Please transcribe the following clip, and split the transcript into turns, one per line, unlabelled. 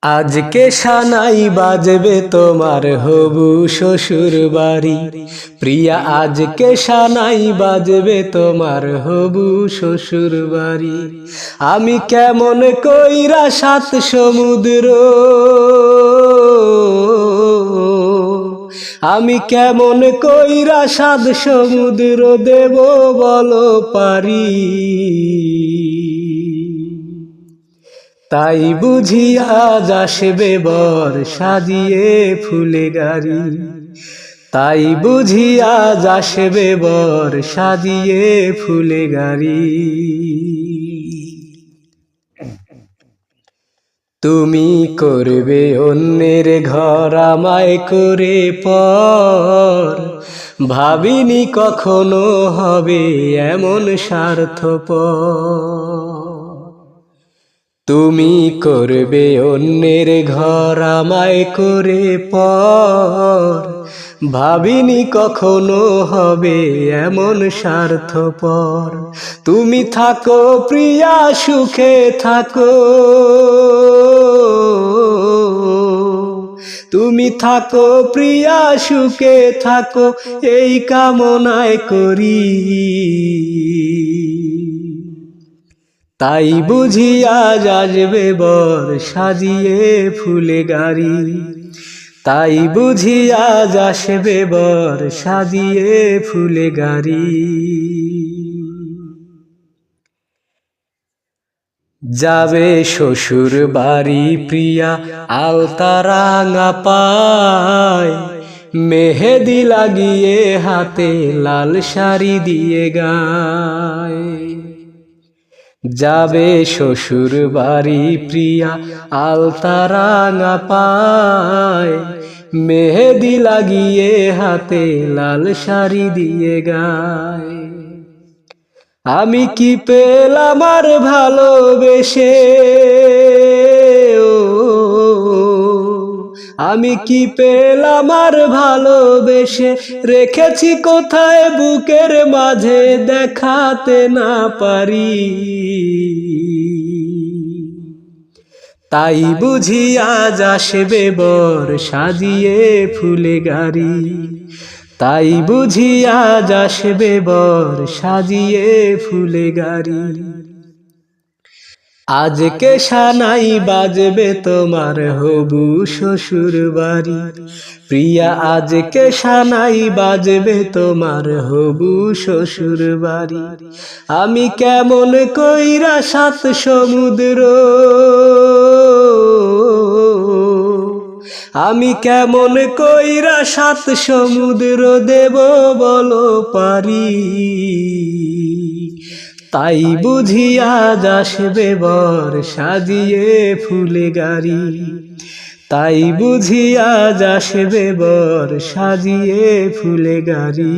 আজকে সানাই বাজবে তোমার হবু শ্বশুর বাড়ি। প্রিয়া আজকে সানাই বাজবে তোমার হবু শ্বশুর বাড়ি। আমি কেমন কইরা সাত সমুদ্র, আমি কেমন কইরা সাত সমুদ্র দেব বলো পারি। তাই বুঝি আজ আসবে বর সাজিয়ে ফুলে গাড়ি, তাই বুঝি আজ আসবে বর সাজিয়ে ফুলে গাড়ি। তুমি করবে অন্যের ঘর আমায় করে পর, ভাবিনি কখনো হবে এমন স্বার্থপর। তুমি করবে অন্যের ঘর আমায় করে পর, ভাবিনি কখনো হবে এমন স্বার্থপর। তুমি থাকো প্রিয়া সুখে থাকো, তুমি থাকো প্রিয়া সুখে থাকো এই কামনায় করি। তাই বুঝি আজ আসবে বর সাজিয়ে ফুলে গাড়ি, তাই বুঝি আজ আসবে বর সাজিয়ে ফুলে গাড়ি। যাবে শ্বশুর বাড়ি প্রিয়া আলতা রাঙা পায়, মেহেদি লাগিয়ে হাতে লাল শাড়ি দিয়ে গায়। যাবে শ্বশুর বাড়ি প্রিয়া আলতা রাঙা পায়, মেহেদি লাগিয়ে হাতে লাল শাড়ি দিয়ে গায়। আমি কি পেলাম আর ভালোবেসে, আমি কি পেলাম আর ভালোবেসে, রেখেছি কোথায় বুকের মাঝে দেখাতে না পারি। তাই বুঝি আজ আসবে বর সাজিয়ে ফুলে গাড়ি, তাই বুঝি আজ আসবে বর সাজিয়ে ফুলে গাড়ি। আজকে সানাই বাজবে তোমার হবু শ্বশুর বাড়ি, প্রিয়া আজকে সানাই বাজবে তোমার হবু শ্বশুর বাড়ি। আমি কেমন কইরা সাত সমুদ্র, আমি কেমন কইরা সাত সমুদ্র দেব বলো পারি। তাই বুঝি আজ আসবে বর সাজিয়ে ফুলে গাড়ি, তাই বুঝি আজ আসবে বর সাজিয়ে ফুলে গাড়ি।